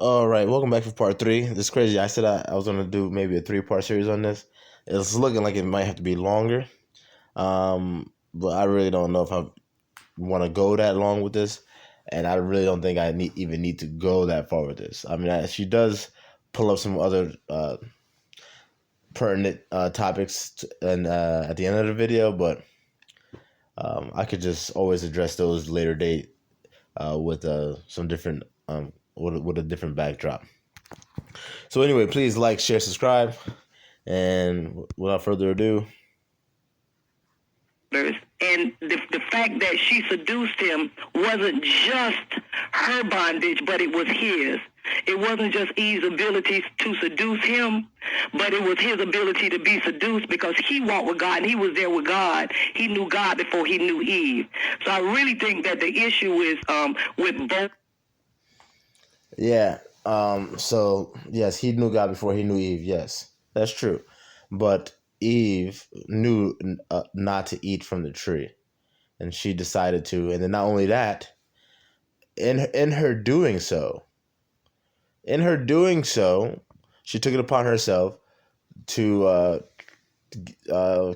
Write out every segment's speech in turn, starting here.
All right, welcome back for part three. This is crazy. I said I was gonna do maybe a three-part series on this. It's looking like it might have to be longer. But I really don't know if I want to go that long with this, and I really don't think I even need to go that far with this. I mean, she does pull up some other pertinent topics and at the end of the video, but I could just always address those later date with some different with a different backdrop. So anyway, please like, share, subscribe, and without further ado. And the fact that she seduced him wasn't just her bondage, but it was his. It wasn't just Eve's ability to seduce him, but it was his ability to be seduced because he walked with God and he was there with God. He knew God before he knew Eve. So I really think that the issue is with both. Yeah. So yes, he knew God before he knew Eve. Yes, that's true. But Eve knew not to eat from the tree, and she decided to. And then not only that, in her doing so, she took it upon herself to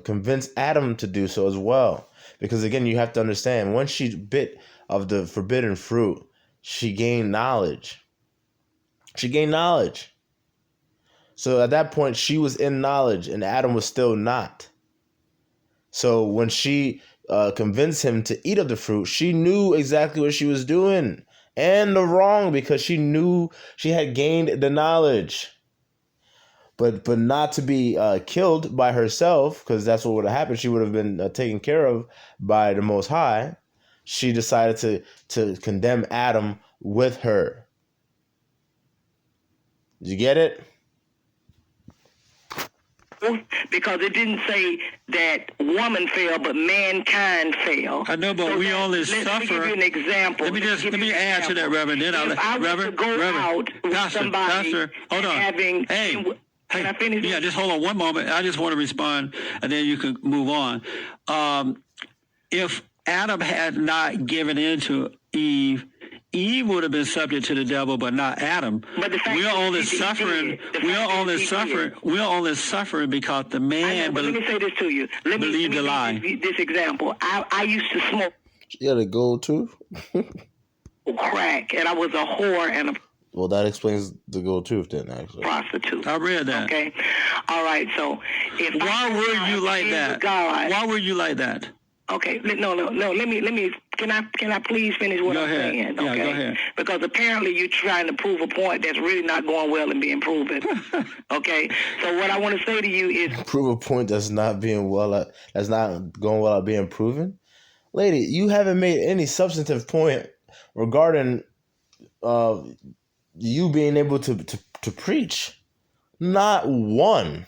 convince Adam to do so as well. Because again, you have to understand, once she bit of the forbidden fruit, she gained knowledge. So at that point, she was in knowledge, and Adam was still not. So when she convinced him to eat of the fruit, she knew exactly what she was doing and the wrong, because she knew she had gained the knowledge. But not to be killed by herself, because that's what would have happened. She would have been taken care of by the Most High. She decided to condemn Adam with her. Did you get it? Because it didn't say that woman fell, but mankind fell. I know, but so we only suffer. Let me give you an example. Let me add to that, Reverend. Then if I were to go out with Pastor, hold on. Can I finish? Yeah, just hold on one moment. I just want to respond, and then you can move on. If Adam had not given in to Eve would have been subject to the devil, but not Adam. But we're only suffering. We're only suffering because the man. Let me say this to you. Believe the lie. This example. I used to smoke. You had a gold tooth. Crack, and I was a whore and a. Well, that explains the gold tooth then, actually. Prostitute. I read that. Okay. All right. So why were you like that? God, why were you like that? Okay, no. Let me. Can I please finish what I'm saying? Yeah, okay. Go ahead. Because apparently you're trying to prove a point that's really not going well and being proven. Okay. So what I want to say to you is prove a point that's not being that's not going well at being proven. Lady, you haven't made any substantive point regarding you being able to preach. Not one.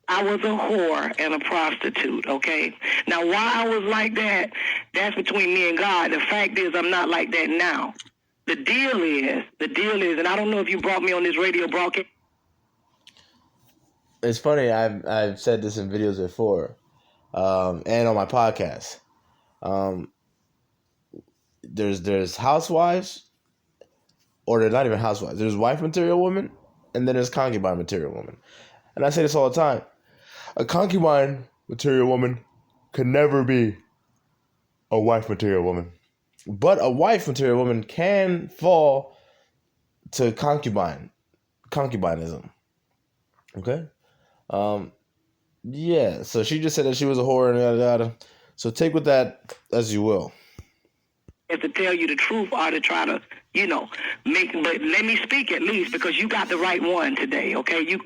I was a whore and a prostitute, okay? Now, why I was like that, that's between me and God. The fact is, I'm not like that now. The deal is, and I don't know if you brought me on this radio broadcast. It's funny, I've said this in videos before, and on my podcast. There's housewives, or they're not even housewives. There's wife material women, and then there's concubine material women. And I say this all the time. A concubine material woman could never be a wife material woman. But a wife material woman can fall to concubinism. Okay? Yeah, so she just said that she was a whore and yada yada. So take with that as you will. To tell you the truth or to try to, but let me speak at least, because you got the right one today, okay? You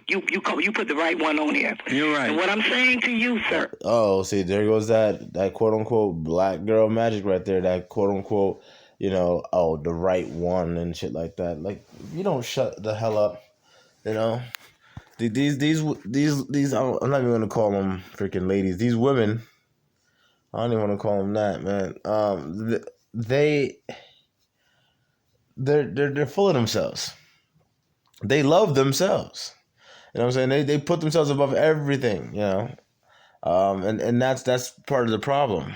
put the right one on here. You're right. And what I'm saying to you, sir. Oh, see, there goes that quote unquote black girl magic right there. That quote unquote, the right one and shit like that. Like, you don't shut the hell up, These I'm not even gonna call them freaking ladies. These women, I don't even want to call them that, man. They're full of themselves. They love themselves. You know what I'm saying? They put themselves above everything, and that's part of the problem.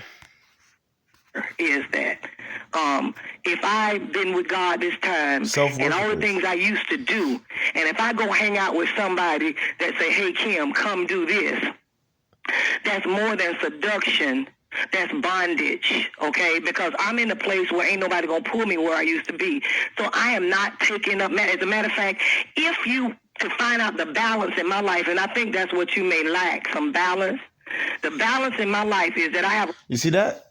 Is that if I've been with God this time and all the things I used to do, and if I go hang out with somebody that say, hey, Kim, come do this, that's more than seduction. That's bondage, okay? Because I'm in a place where ain't nobody going to pull me where I used to be. So I am not picking up. As a matter of fact, if you, to find out the balance in my life, and I think that's what you may lack, some balance. The balance in my life is that I have... You see that?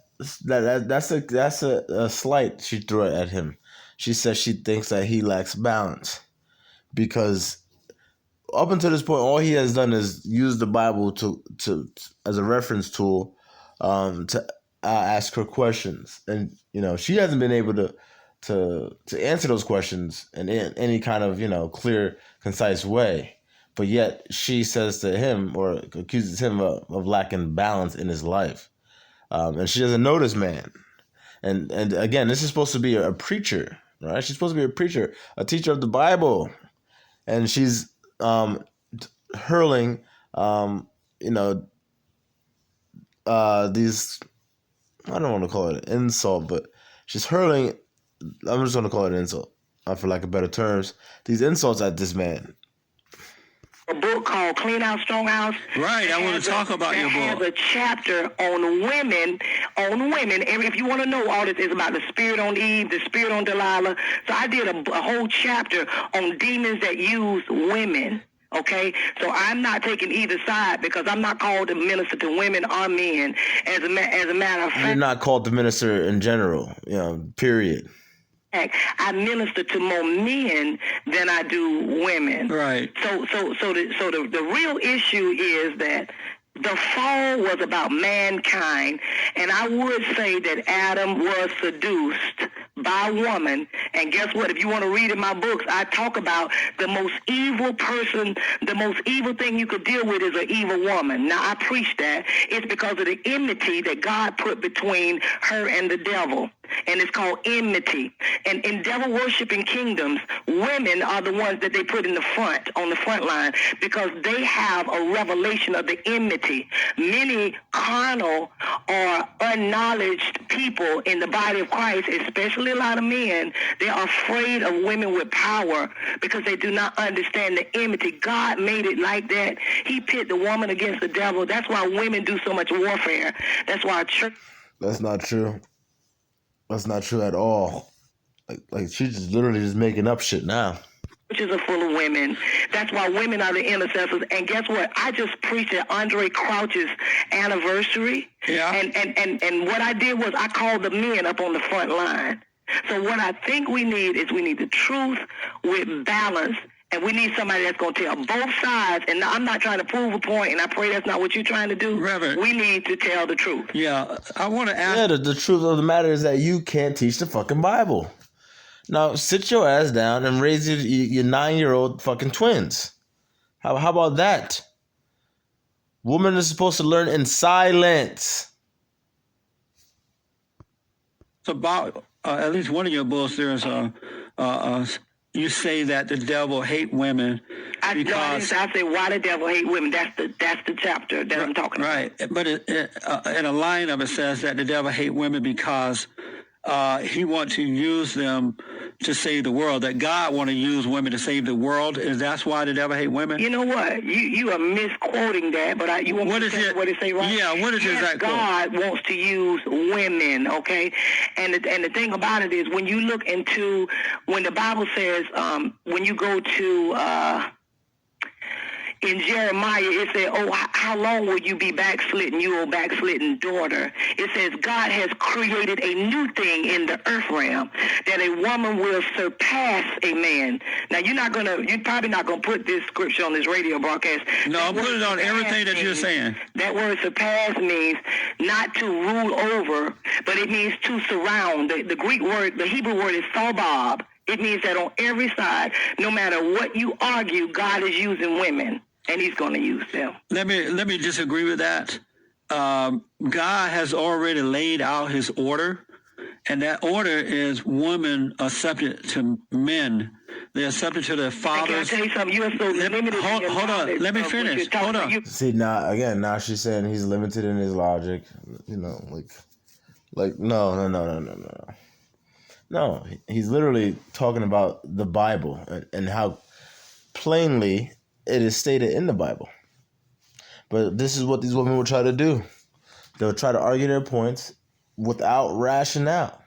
That's a slight she threw at him. She says she thinks that he lacks balance because up until this point, all he has done is use the Bible to as a reference tool to ask her questions, and she hasn't been able to answer those questions in any kind of clear, concise way. But yet she says to him or accuses him of lacking balance in his life. And she doesn't know this man. And again, this is supposed to be a preacher, right? She's supposed to be a preacher, a teacher of the Bible. And she's hurling, these, I don't want to call it an insult, but she's hurling, I'm just going to call it an insult, for lack of better terms, these insults at this man. A book called Clean Out, Strong House. Right, I want to talk about your book. It has a chapter on women. If you want to know all this, is about the spirit on Eve, the spirit on Delilah. So I did a whole chapter on demons that use women. Okay, so I'm not taking either side because I'm not called to minister to women or men. As a matter of fact, you're not called to minister in general. Period. I minister to more men than I do women. Right. So the real issue is that the fall was about mankind, and I would say that Adam was seduced by a woman. And guess what? If you want to read in my books, I talk about the most evil person, the most evil thing you could deal with is an evil woman. Now, I preach that. It's because of the enmity that God put between her and the devil. And it's called enmity. And in devil-worshiping kingdoms, women are the ones that they put in the front, on the front line, because they have a revelation of the enmity. Many carnal or unknowledged people in the body of Christ, especially a lot of men, they are afraid of women with power because they do not understand the enmity. God made it like that. He pit the woman against the devil. That's why women do so much warfare. That's why church... That's not true. That's not true at all. Like she's just literally just making up shit now. Churches are full of women. That's why women are the intercessors. And guess what? I just preached at Andre Crouch's anniversary. Yeah. And what I did was I called the men up on the front line. So what I think we need is we need the truth with balance. And we need somebody that's going to tell both sides. And I'm not trying to prove a point, and I pray that's not what you're trying to do. Reverend. We need to tell the truth. Yeah, I want to ask... Yeah, the truth of the matter is that you can't teach the fucking Bible. Now, sit your ass down and raise your 9-year-old fucking twins. How about that? Women are supposed to learn in silence. It's about, at least one of your books, there's you say that the devil hate women because... I say why the devil hate women. That's the chapter that I'm talking about. Right, but in a line of it says that the devil hate women because he wants to use them to save the world, that God want to use women to save the world. Is that's why the devil hate women? You know what? You are misquoting that, but you want me to say what it say, right? Yeah, what is that quote? God wants to use women, okay? And the thing about it is when you look into, when the Bible says, when you go to... in Jeremiah, it said, oh, how long will you be backslidden, you old backslidden daughter? It says God has created a new thing in the earth realm, that a woman will surpass a man. Now, you're probably not going to put this scripture on this radio broadcast. No, I'll put it on everything that you're saying. That word surpass means not to rule over, but it means to surround. The Greek word, the Hebrew word is thobab. It means that on every side, no matter what you argue, God is using women. And he's going to use them. Let me disagree with that. God has already laid out his order, and that order is women are subject to men. They're subject to their fathers. Can I tell you something? You are so limited. Hold on. Let me finish. Hold on. See, now she's saying he's limited in his logic. No. No, he's literally talking about the Bible and how plainly it is stated in the Bible. But this is what these women will try to do. They'll try to argue their points without rationale.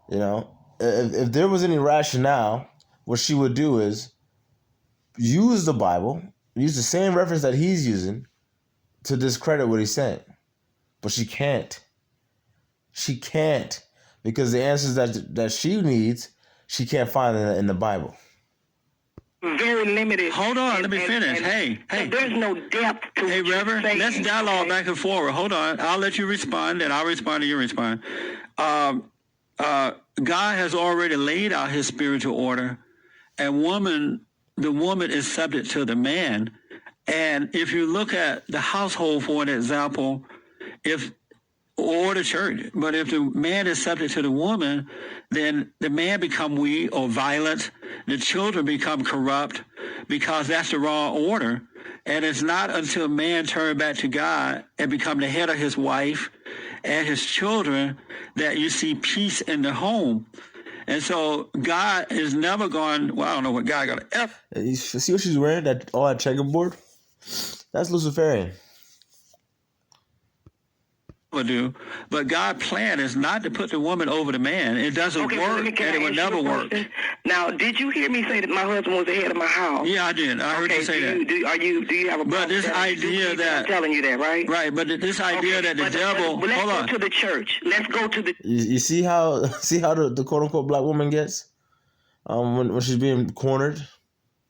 You know, if there was any rationale, what she would do is use the Bible, use the same reference that he's using to discredit what he's saying. But she can't. She can't. Because the answers that she needs, she can't find in the Bible. Very limited. Hold on, let me finish. Hey. There's no depth to Hey, Reverend, let's dialogue back and forward. Hold on. I'll let you respond, and I'll respond to you respond. God has already laid out his spiritual order, and the woman is subject to the man. And if you look at the household, for an example, or the church, but if the man is subject to the woman, then the man become weak or violent. The children become corrupt because that's the wrong order. And it's not until man turn back to God and become the head of his wife and his children that you see peace in the home. And so God is never going, well, I don't know what God got to F. You see what she's wearing? All that checkerboard? That's Luciferian. Do, but God's plan is not to put the woman over the man. It doesn't work, and it would never work. Now, did you hear me say that my husband was the head of my house? Yeah, I did. I heard you say that. Do you have a? But this idea that I'm telling you that, right? Right, but this idea that the devil. But let's hold on. go to the church. Let's go to the. You see how the quote unquote black woman gets, when she's being cornered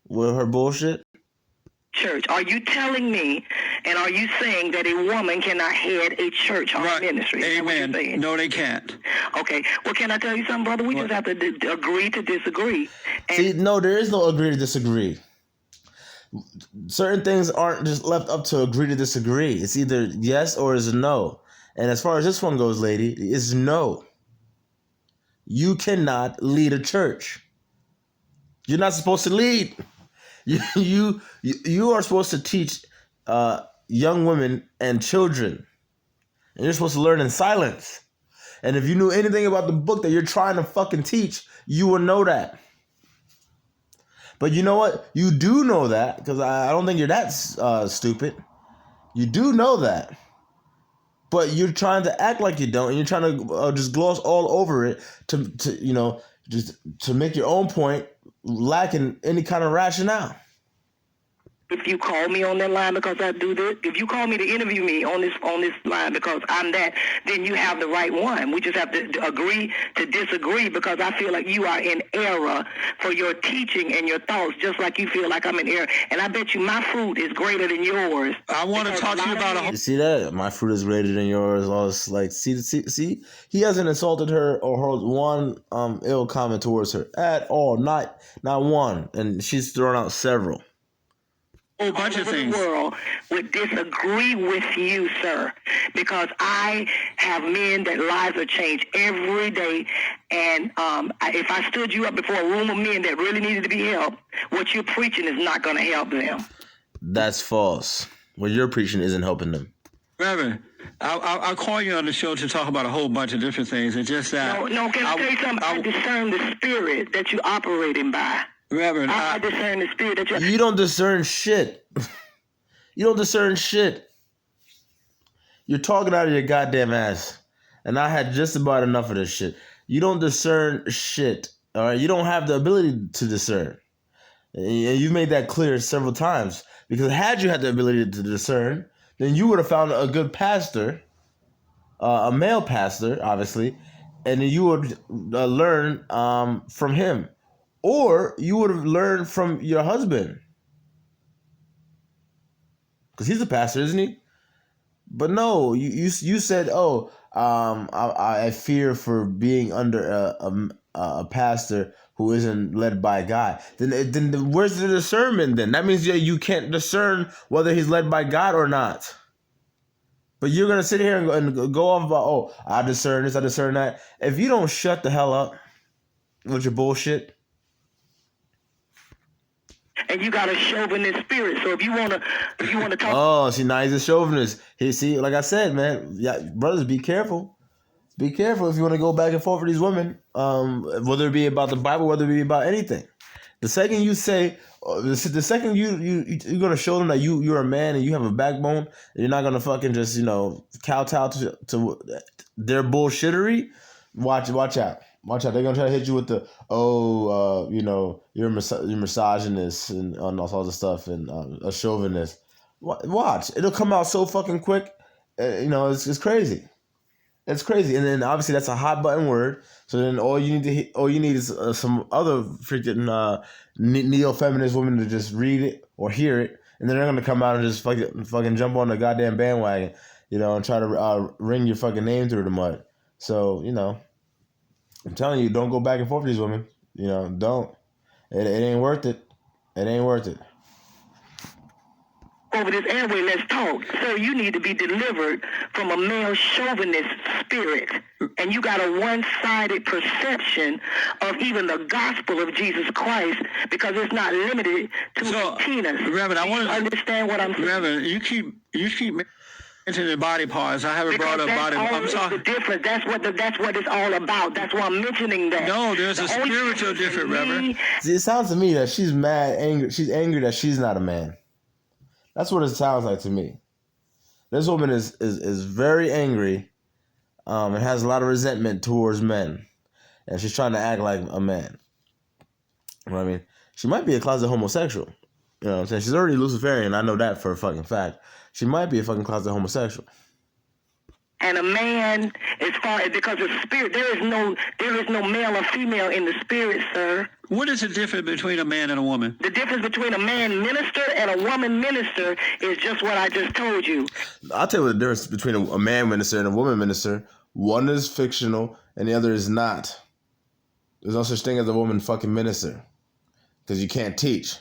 with her bullshit. Church. Are you telling me, and are you saying that a woman cannot head a church or a ministry? Amen. No, they can't. Okay. Well, can I tell you something, brother? We just have to agree to disagree. See, no, there is no agree to disagree. Certain things aren't just left up to agree to disagree. It's either yes or it's no. And as far as this one goes, lady, it's no. You cannot lead a church. You're not supposed to lead. You are supposed to teach young women and children, and you're supposed to learn in silence. And if you knew anything about the book that you're trying to fucking teach, you would know that. But you know what? You do know that, because I don't think you're that stupid. You do know that, but you're trying to act like you don't, and you're trying to just gloss all over it to make your own point, lacking any kind of rationale. If you call me on that line because I do this, if you call me to interview me on this line because I'm that, then you have the right one. We just have to agree to disagree, because I feel like you are in error for your teaching and your thoughts, just like you feel like I'm in error. And I bet you my fruit is greater than yours. I want to talk to you about You see that? My fruit is greater than yours. All this, like, see, he hasn't insulted her or heard one ill comment towards her at all. Not one. And she's thrown out several. A bunch of things. The world would disagree with you, sir, because I have men that lives are changed every day, and if I stood you up before a room of men that really needed to be helped, what you're preaching is not going to help them. That's false. What you're preaching isn't helping them. Reverend, I'll call you on the show to talk about a whole bunch of different things. It's just that. No, can I tell you something? I discern the spirit that you're operating by. Reverend, I discern the spirit that you don't discern shit. You don't discern shit. You're talking out of your goddamn ass. And I had just about enough of this shit. You don't discern shit. All right? You don't have the ability to discern. And you've made that clear several times. Because had you had the ability to discern, then you would have found a good pastor, a male pastor, obviously, and you would learn from him. Or you would have learned from your husband. Because he's a pastor, isn't he? But no, you said, I fear for being under a pastor who isn't led by God. Then where's the discernment then? That means you can't discern whether he's led by God or not. But you're going to sit here and go off about, I discern this, I discern that. If you don't shut the hell up with your bullshit. And you got a chauvinist spirit. So if you wanna talk. Oh, see, now he's a chauvinist. See, like I said, man, yeah, brothers, be careful. be careful if you want to go back and forth with these women, whether it be about the Bible, whether it be about anything. The second you say, the second you're gonna show them that you're a man and you have a backbone, and you're not gonna fucking just kowtow to their bullshittery. Watch out. They're gonna try to hit you with the you're misogynist and all this stuff and a chauvinist. Watch, it'll come out so fucking quick. It's crazy. It's crazy, and then obviously that's a hot button word. So then all you need is some other freaking neo-feminist women to just read it or hear it, and then they're gonna come out and just fucking jump on the goddamn bandwagon, and try to wring your fucking name through the mud. So I'm telling you, don't go back and forth with these women. Don't. It ain't worth it. It ain't worth it. Over this airway, let's talk. Sir, you need to be delivered from a male chauvinist spirit. And you got a one-sided perception of even the gospel of Jesus Christ because it's not limited to Latinas. Reverend, I want to understand what I'm saying. Reverend, you keep into the body parts. I haven't brought up body parts. I'm sorry. The difference. That's what it's all about. That's why I'm mentioning that. No, there's a spiritual difference, Reverend. See, it sounds to me that she's angry. She's angry that she's not a man. That's what it sounds like to me. This woman is very angry, and has a lot of resentment towards men, and she's trying to act like a man. You know what I mean? She might be a closet homosexual. You know what I'm saying? She's already Luciferian. I know that for a fucking fact. She might be a fucking closet homosexual. And a man, because the spirit, there is no male or female in the spirit, sir. What is the difference between a man and a woman? The difference between a man minister and a woman minister is just what I just told you. I'll tell you what the difference between a man minister and a woman minister. One is fictional and the other is not. There's no such thing as a woman fucking minister, because you can't teach.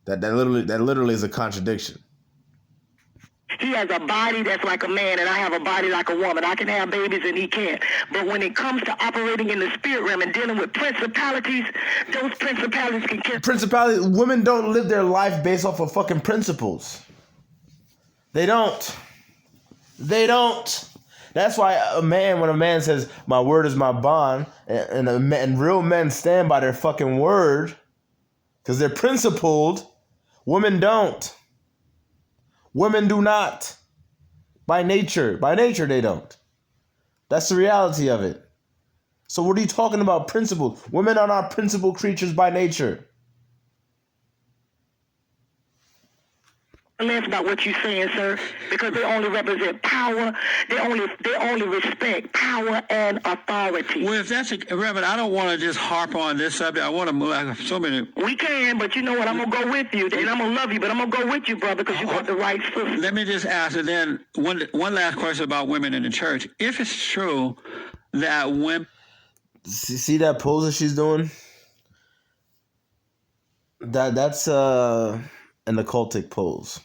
That literally is a contradiction. He has a body that's like a man, and I have a body like a woman. I can have babies, and he can't. But when it comes to operating in the spirit realm and dealing with principalities, those principalities can kill. Women don't live their life based off of fucking principles. They don't. That's why when a man says, my word is my bond, and real men stand by their fucking word, because they're principled, women don't. Women do not. By nature, they don't. That's the reality of it. So what are you talking about, principles? Women are not principled creatures by nature. Less about what you're saying, sir, because they only represent power. They only respect power and authority. Well, if that's Reverend, I don't want to just harp on this subject. I want to move. I have so many. We can, but you know what? I'm gonna go with you, and I'm gonna love you, but I'm gonna go with you, brother, because you got the right sister. Let me just ask, and then one last question about women in the church. If it's true that women see that pose that she's doing, that's an occultic pose.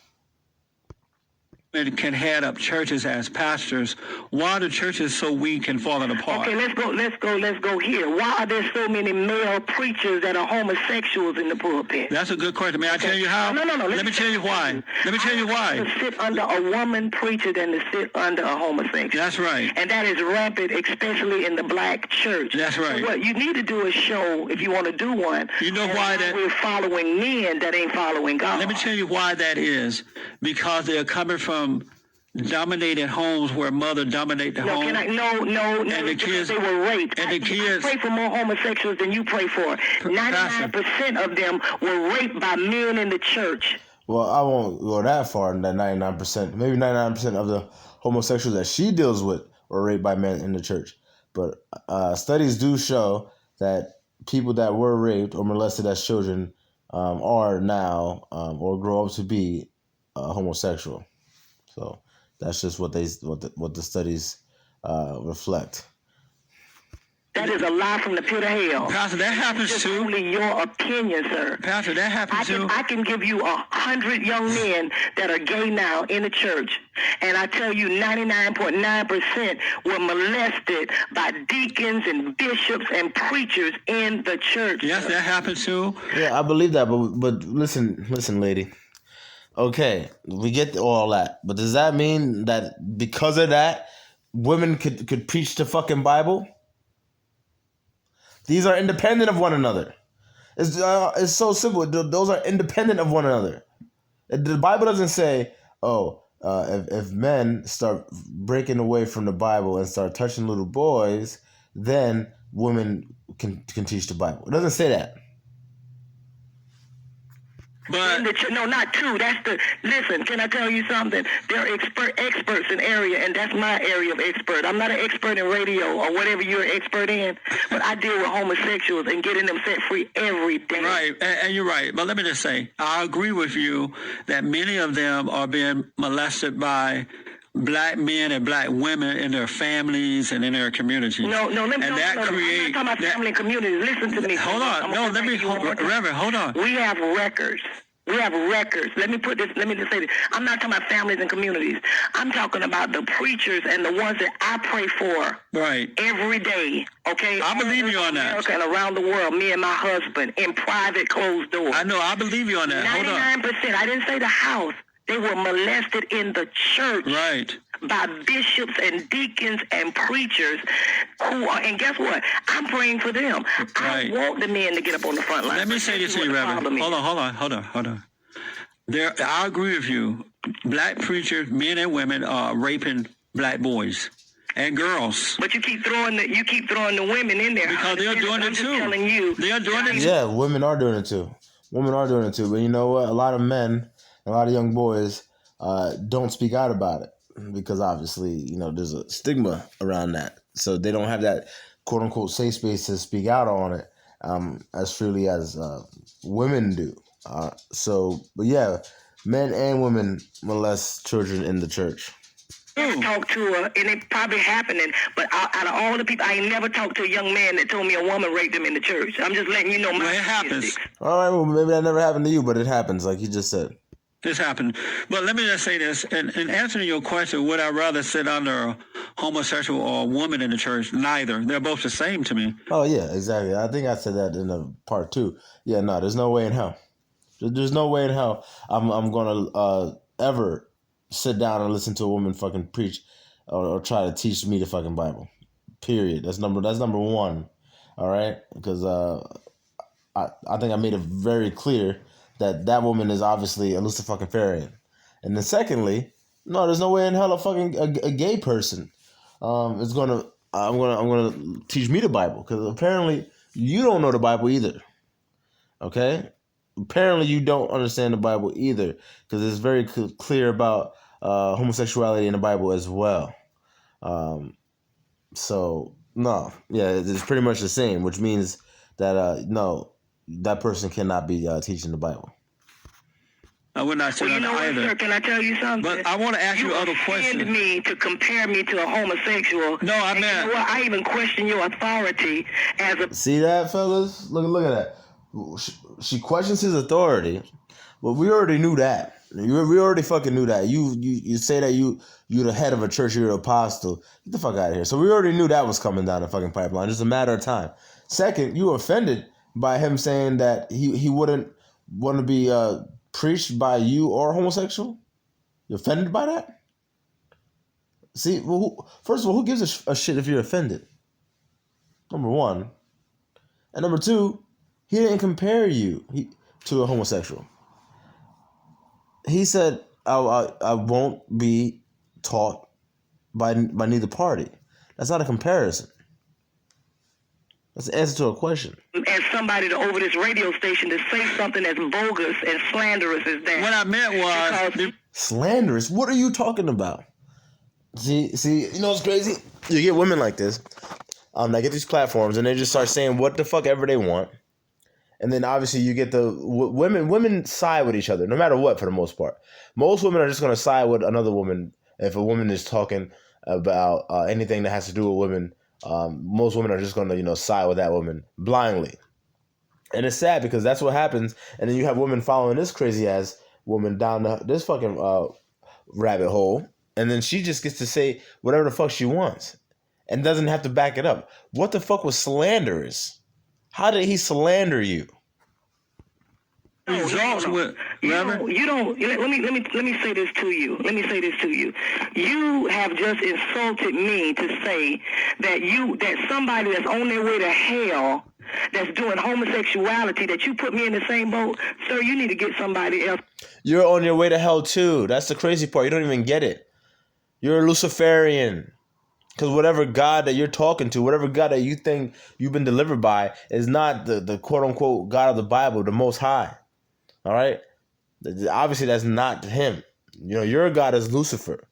Can head up churches as pastors. Why are the churches so weak and falling apart? Okay, let's go here. Why are there so many male preachers that are homosexuals in the pulpit? That's a good question. May I tell you how? No. Let me tell you why. To sit under a woman preacher than to sit under a homosexual. That's right. And that is rampant, especially in the black church. That's right. So what you need to do a show, if you want to do one. You know why that? We're following men that ain't following God. Let me tell you why that is. Because they are coming from dominated homes where mother dominate the home. No. And the kids, they were raped. And the kids. I pray for more homosexuals than you pray for. 99% of them were raped by men in the church. Well, I won't go that far in that 99%. Maybe 99% of the homosexuals that she deals with were raped by men in the church. But studies do show that people that were raped or molested as children are now or grow up to be homosexual. So that's just what the studies reflect. That is a lie from the pit of hell. Pastor, that happens it's too. Only your opinion, sir. Pastor, that happens too. I can give you 100 young men that are gay now in the church, and I tell you 99.9% were molested by deacons and bishops and preachers in the church. Yes, that happens too. Yeah, I believe that, but listen, lady. Okay, we get all that, but does that mean that because of that, women could preach the fucking Bible. These are independent of one another. It's so simple. Those are independent of one another. The Bible doesn't say, oh, if men start breaking away from the Bible and start touching little boys, then women can teach the Bible. It doesn't say that. But no, not two. That's the listen. Can I tell you something? They're experts in area, and that's my area of expert. I'm not an expert in radio or whatever you're an expert in, but I deal with homosexuals and getting them set free every day. Right, and you're right. But let me just say, I agree with you that many of them are being molested by black men and black women in their families and in their communities. No, let me. And that create. I'm not talking about family and communities. Listen to me. Hold on. No, let me. Reverend, hold on. We have records. Let me just say this. I'm not talking about families and communities. I'm talking about the preachers and the ones that I pray for. Right. Every day. Okay. I believe you on that. America and around the world, me and my husband in private closed doors. I know. I believe you on that. 99%. I didn't say the house. They were molested in the church. Right. By bishops and deacons and preachers who are, and guess what? I'm praying for them. Right. I want the men to get up on the front line. Let me say this to you, Reverend. Hold on. I agree with you. Black preachers, men and women, are raping black boys and girls. But you keep throwing the women in there because they're doing it too. Telling you, they are doing it too. Yeah, women are doing it too. But you know what? A lot of men, a lot of young boys, don't speak out about it. Because obviously, there's a stigma around that. So they don't have that quote unquote safe space to speak out on it as freely as women do. But yeah, men and women molest children in the church. I talked to her, and it probably happening, but out of all the people, I ain't never talked to a young man that told me a woman raped him in the church. I'm just letting you know it happens. All right, well, maybe that never happened to you, but it happens, like you just said. This happened. But let me just say this. In answering your question, would I rather sit under a homosexual or a woman in the church? Neither. They're both the same to me. Oh, yeah, exactly. I think I said that in the part 2. Yeah, no, there's no way in hell. There's no way in hell I'm going to ever sit down and listen to a woman fucking preach or try to teach me the fucking Bible. Period. That's number 1. All right? Because I think I made it very clear that woman is obviously a Luciferian. And then secondly, no, there's no way in hell a gay person is I'm gonna teach me the Bible, because apparently you don't know the Bible either. Okay? Apparently you don't understand the Bible either, because it's very clear about homosexuality in the Bible as well. So no, yeah, it's pretty much the same, which means that no, that person cannot be teaching the Bible. I would not say that either. Sir, can I tell you something? But I want to ask you other questions. You me to compare me to a homosexual. No, I meant. You know what? I even question your authority as a. See that, fellas? Look at that. She questions his authority, but we already knew that. We already fucking knew that. You say that you're the head of a church, you're an apostle. Get the fuck out of here. So we already knew that was coming down the fucking pipeline. Just a matter of time. Second, you were offended by him saying that he wouldn't want to be preached by you or homosexual? You're offended by that? See, well, first of all, who gives a shit if you're offended? Number 1. And number 2, he didn't compare you to a homosexual. He said, I won't be taught by neither party. That's not a comparison. That's the answer to a question. As somebody over this radio station to say something as bogus and slanderous as that. What I meant was... Slanderous? What are you talking about? See, you know what's crazy? You get women like this. They get these platforms and they just start saying what the fuck ever they want. And then obviously you get the women side with each other, no matter what, for the most part. Most women are just going to side with another woman if a woman is talking about anything that has to do with women. Most women are just going to, side with that woman blindly. And it's sad because that's what happens. And then you have women following this crazy ass woman down this fucking rabbit hole. And then she just gets to say whatever the fuck she wants and doesn't have to back it up. What the fuck was slanderous? How did he slander you? results with Reverend. You don't. Let me say this to you. You have just insulted me to say that somebody that's on their way to hell, that's doing homosexuality, that you put me in the same boat. Sir, you need to get somebody else. You're on your way to hell too. That's the crazy part. You don't even get it. You're a Luciferian. Because whatever God that you're talking to, whatever God that you think you've been delivered by, is not the quote-unquote God of the Bible, the Most High. All right? Obviously, that's not him. Your God is Lucifer.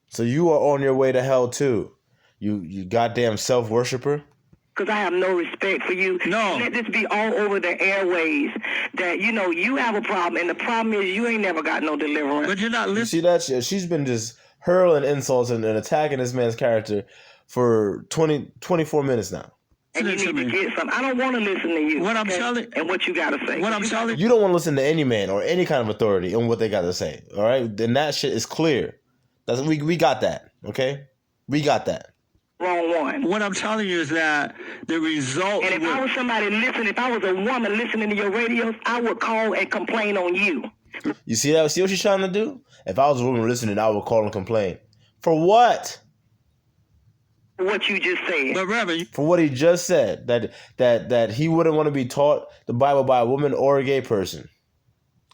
So you are on your way to hell too. You goddamn self-worshiper. Because I have no respect for you. No. Let this be all over the airways that, you have a problem, and the problem is you ain't never got no deliverance. But you're not listening. You see that? She's been just hurling insults and attacking this man's character for 24 minutes now. And you need to get some. I don't want to listen to you. What I'm telling, and what you got to say. What I'm telling you, don't want to listen to any man or any kind of authority on what they got to say. All right, then that shit is clear. We got that. Okay, we got that. Wrong one. What I'm telling you is that the results. And if I was somebody listening, if I was a woman listening to your radios, I would call and complain on you. You see that? See what she's trying to do? If I was a woman listening, I would call and complain. For what? What you just said. But Reverend, for what he just said, that he wouldn't want to be taught the Bible by a woman or a gay person.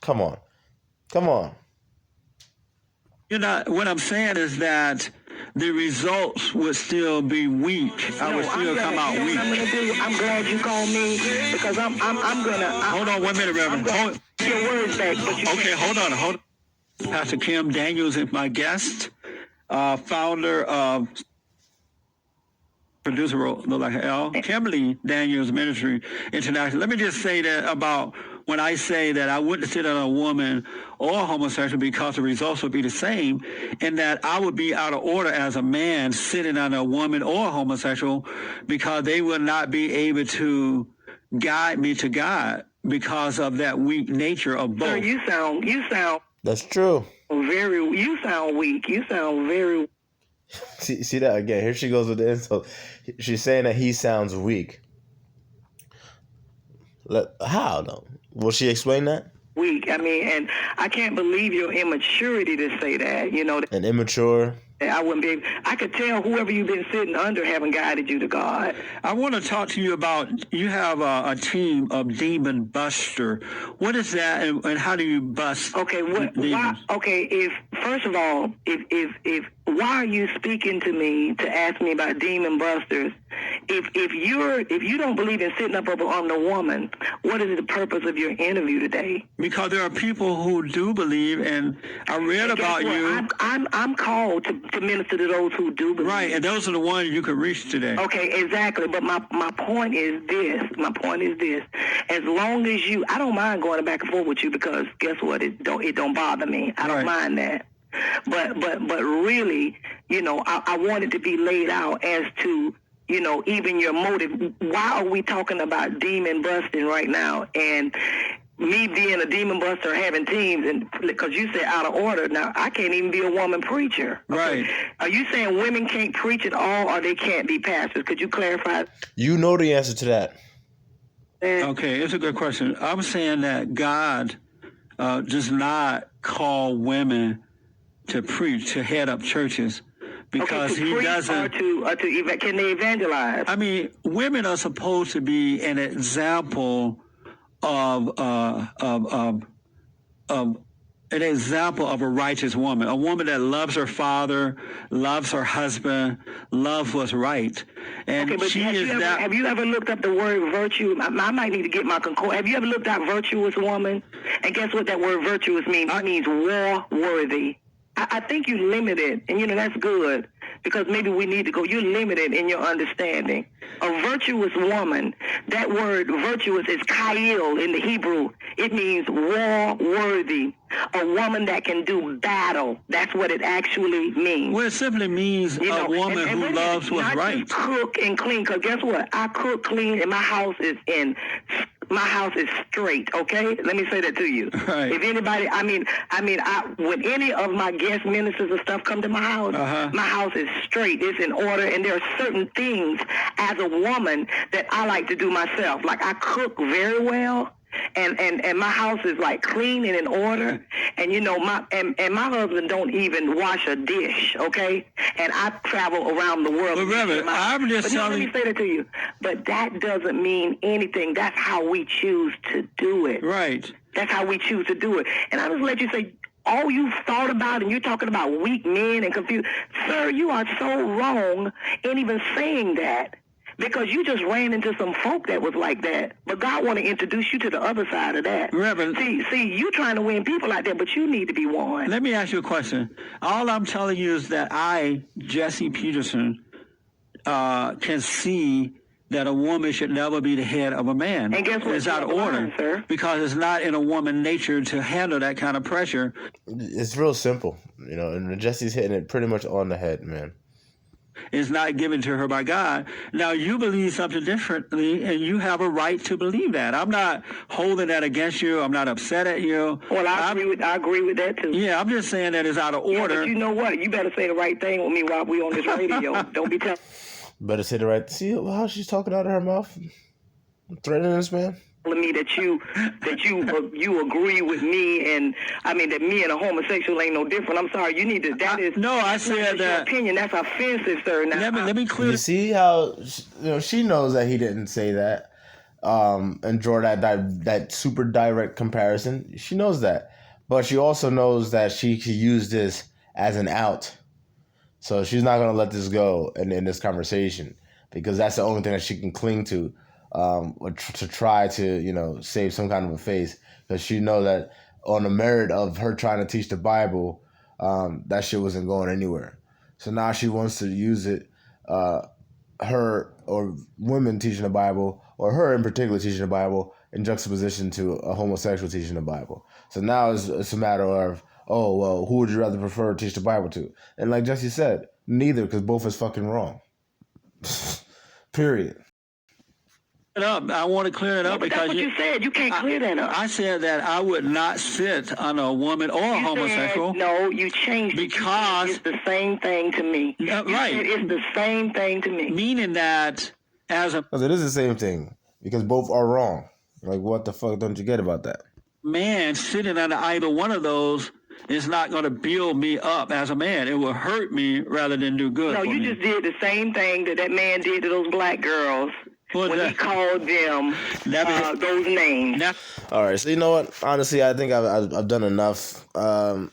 Come on. What I'm saying is that the results would still be weak. I would still come out weak. I'm glad you called me, because I'm gonna. Hold on 1 minute, Reverend. Your words back. Okay, hold on. Pastor Kim Daniels is my guest, founder of producer Look Like Hell, Kimberly Daniels Ministry International. Let me just say that about when I say that I wouldn't sit on a woman or homosexual, because the results would be the same, and that I would be out of order as a man sitting on a woman or homosexual, because they will not be able to guide me to God because of that weak nature of both. Sir, you sound. That's true. You sound weak. You sound very. See that again? Here she goes with the insult. She's saying that he sounds weak. How though? Will she explain that? Weak. I mean, and I can't believe your immaturity to say that. And immature. I wouldn't be able, I could tell whoever you've been sitting under haven't guided you to God. I want to talk to you about, you have a team of demon buster. What is that, and how do you bust demons? First of all, why are you speaking to me to ask me about demon busters? If you don't believe in sitting up on the woman, what is the purpose of your interview today? Because there are people who do believe, and I read about you. I'm called to minister to those who do believe. Right, and those are the ones you can reach today. Okay, exactly. But my point is this. As long as I don't mind going back and forth with you, because guess what? It don't bother me. I don't mind that. But really, I want it to be laid out as to, even your motive. Why are we talking about demon busting right now? And me being a demon buster, having teams, and because you said out of order, now I can't even be a woman preacher. Okay? Right. Are you saying women can't preach at all, or they can't be pastors? Could you clarify? You know the answer to that. Okay, it's a good question. I'm saying that God does not call women to preach, to head up churches, because he doesn't. Can they evangelize? I mean, women are supposed to be an example of a righteous woman, a woman that loves her father, loves her husband, loves what's right. And have you ever looked up the word virtue? I might need to get my concordance. Have you ever looked up virtuous woman? And guess what that word virtuous means? It means war-worthy. I think you limited, and that's good, because maybe we need to go. You're limited in your understanding. A virtuous woman, that word virtuous is kail in the Hebrew. It means war-worthy. A woman that can do battle. That's what it actually means. Well, it simply means a woman who loves what's right. Not just cook and clean, because guess what? I cook, clean, and my house is straight, okay? Let me say that to you. Right. If anybody, when any of my guest ministers and stuff come to my house, my house is straight. It's in order, and there are certain things as a woman that I like to do myself. Like I cook very well, and my house is like clean and in order, and you know my husband don't even wash a dish, okay? And I travel around the world. But Reverend, I'm just telling you. Let me say that to you. But that doesn't mean anything. That's how we choose to do it. Right. That's how we choose to do it. And I just let you say, all you've thought about, and you're talking about weak men and confused. Sir, you are so wrong in even saying that, because you just ran into some folk that was like that. But God want to introduce you to the other side of that. Reverend, see, you trying to win people out there, but you need to be won. Let me ask you a question. All I'm telling you is that I, Jesse Peterson, can see that a woman should never be the head of a man. And guess what? It's out of order, sir. Because it's not in a woman's nature to handle that kind of pressure. It's real simple, you know, and Jesse's hitting it pretty much on the head, man. It's not given to her by God. Now, you believe something differently, and you have a right to believe that. I'm not holding that against you. I'm not upset at you. Well, I agree with that, too. Yeah, I'm just saying that it's out of order. Yeah, but you know what? You better say the right thing with me while we on this radio. Don't be telling. Better say the right. See how she's talking out of her mouth, threatening this man. Me that you agree with me, and I mean that me and a homosexual ain't no different. I'm sorry, you need to. I said that. Your opinion, that's offensive, sir. Now, let me clear. You see how she knows that he didn't say that, and draw that super direct comparison. She knows that, but she also knows that she could use this as an out. So she's not going to let this go in this conversation, because that's the only thing that she can cling to try to, save some kind of a face, because she knows that on the merit of her trying to teach the Bible, that shit wasn't going anywhere. So now she wants to use it, her or women teaching the Bible, or her in particular teaching the Bible, in juxtaposition to a homosexual teaching the Bible. So now it's a matter of, oh, well, who would you rather prefer to teach the Bible to? And like Jesse said, neither, because both is fucking wrong. Period. I want to clear it up because that's what you said. You can't clear that up. I said that I would not sit on a woman or a homosexual. No, you changed it. Because it's the same thing to me. Right. It's the same thing to me. Meaning that because it is the same thing, because both are wrong. Like, what the fuck don't you get about that? Man sitting on either one of those is not going to build me up as a man. It will hurt me rather than do good. No, you just did the same thing that man did to those black girls when he called them those names. All right, so you know what? Honestly, I think I've done enough. I'm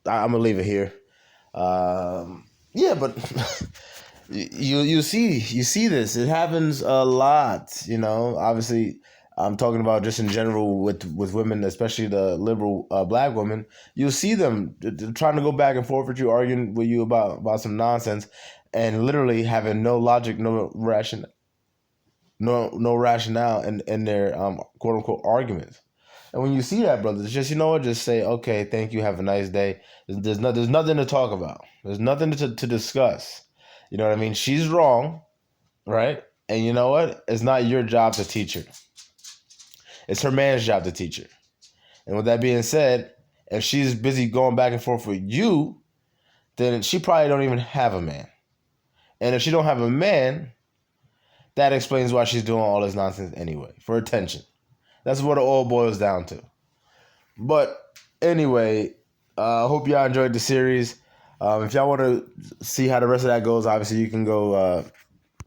gonna leave it here. Yeah, but you see this. It happens a lot. Obviously. I'm talking about just in general with women, especially the liberal black women. You'll see them trying to go back and forth with you, arguing with you about some nonsense, and literally having no logic, no rationale in their quote unquote arguments. And when you see that, brother, it's just, just say, okay, thank you, have a nice day. There's nothing to talk about. There's nothing to discuss. You know what I mean? She's wrong, right? And you know what? It's not your job to teach her. It's her man's job to teach her. And with that being said, if she's busy going back and forth with you, then she probably don't even have a man. And if she don't have a man, that explains why she's doing all this nonsense anyway, for attention. That's what it all boils down to. But anyway, I hope y'all enjoyed the series. If y'all want to see how the rest of that goes, obviously you can go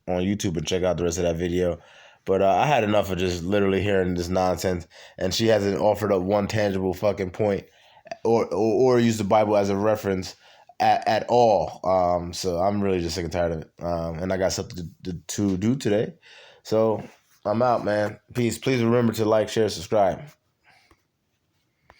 on YouTube and check out the rest of that video. But I had enough of just literally hearing this nonsense, and she hasn't offered up one tangible fucking point or used the Bible as a reference at all. So I'm really just sick and tired of it. And I got something to do today. So I'm out, man. Peace. Please remember to like, share, subscribe.